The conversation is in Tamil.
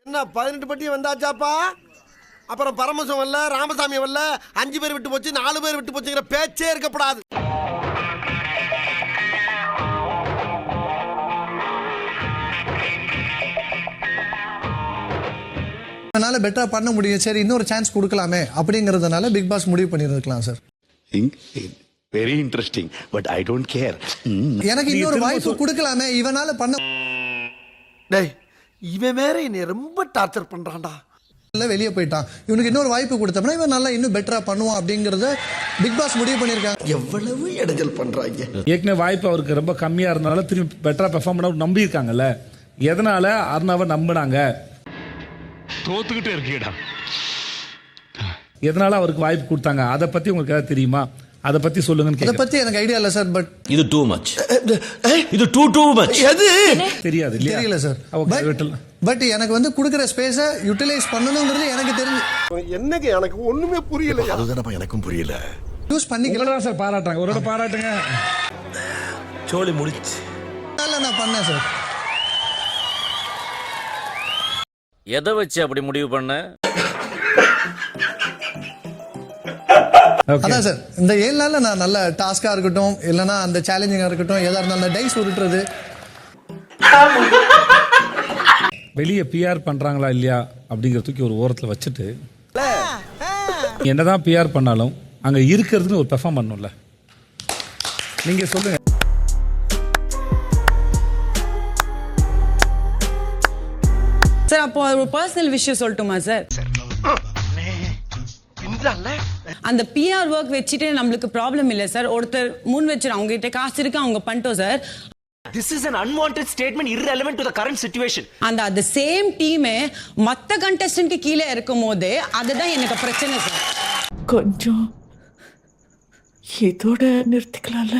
என்ன 18 பட்டி வந்தாச்சாப்பா? அப்புறம் பரமசம் வரல, ராமசாமி வரல, 5 பேர் விட்டு போச்சு, 4 பேர் விட்டு போச்சுங்கிற பேச்சே இருக்கப்படாது. அதனால பெட்டரா பண்ண முடியும், சரி இன்னொரு சான்ஸ் கொடுக்கலாமே அப்படிங்கறதுனால பிக் பாஸ் முடிவு பண்ணிருக்கலாம் sir. Very interesting, but I don't care. எனக்கு இன்னொரு வாய்ப்பு கொடுக்கலாமே, இவனால பண்ண டேய், இவன் வேற என்னை ரொம்ப டார்ச்சர் பண்றான்டா. வெளியே போயிட்டான், இவனுக்கு இன்னொரு வாய்ப்பு கொடுத்தோம்னா இவன் நல்லா இன்னும் பெட்டரா பண்ணுவான் அப்படிங்கறத பிக் பாஸ் முடிவு பண்ணிருக்காங்க. எவ்வளவு இடைஞ்சல் பண்றாங்க. ஏற்கனவே வாய்ப்பு அவருக்கு ரொம்ப கம்மியா இருந்தனால திரும்பி பெட்டரா பெர்ஃபார்ம் பண்ண நம்பி இருக்காங்கல்ல. எதனால அர்ணாவை நம்பினாங்க? தோத்துக்கிட்டே இருக்கீடா. எதனால அவருக்கு வாய்ப்பு கொடுத்தாங்க? அதை பத்தி உங்களுக்கு ஏதாவது தெரியுமா? அதை பத்தி சொல்லுங்க. அதை பத்தி எனக்கு ஐடியா இல்ல சார். பட் இது டூ மச், இது டூ மச். எது தெரியாது இல்லையா? தெரியல சார். பட் எனக்கு வந்து கொடுக்கிற ஸ்பேஸை யூட்டிலைஸ் பண்ணணும்ன்றது எனக்கு தெரிஞ்சு. என்னங்க எனக்கு ஒண்ணுமே புரியல. அதுதானப்பா எனக்கும் புரியல. யூஸ் பண்ணிக்கலாம் சார். பாராட்டாங்க, ஒரு பாராட்டுங்க. சோலி முடிச்சு நான் பண்ணேன் சார். எதை வச்சு அப்படி முடிவு பண்ண? அதான் சார், இந்த 7 நாள்ல நான் நல்ல டாஸ்கா இருக்கட்டும், இல்லைன்னா அந்த சேலஞ்சிங்கா இருக்கட்டும், எதா இருந்தாலும் அந்த டைஸ் உருட்டுறது. வெளியே பிஆர் பண்றாங்களா இல்லையா அப்படிங்கிற தூக்கி ஒரு ஓரத்தில் வச்சுட்டு, என்னதான் பிஆர் பண்ணாலும் அங்க இருக்கிறதுன்னு ஒரு பெர்ஃபார்ம் பண்ணணும்ல. நீங்க சொல்லுங்க. சார் அப்போ ஒரு பர்சனல் விஷயம் சொல்லட்டுமா சார்? அந்த பிஆர் ஒர்க் வச்சுட்டு நம்மளுக்கு ப்ராப்ளம் இல்ல சார். ஒருத்தர் முன் வச்சிரு, அவங்க கிட்ட காசு இருக்கு, அவங்க பண்ணிட்டோம் sir. This is an unwanted statement irrelevant to the current situation. அந்த சேம் டீம் மத்த கண்டெஸ்டன்ட்க்கு கீழே இருக்கும்போது அதுதான் எனக்கு பிரச்சனை சார். கொஞ்சம் இதோட நிறுத்திக்கலாம்ல.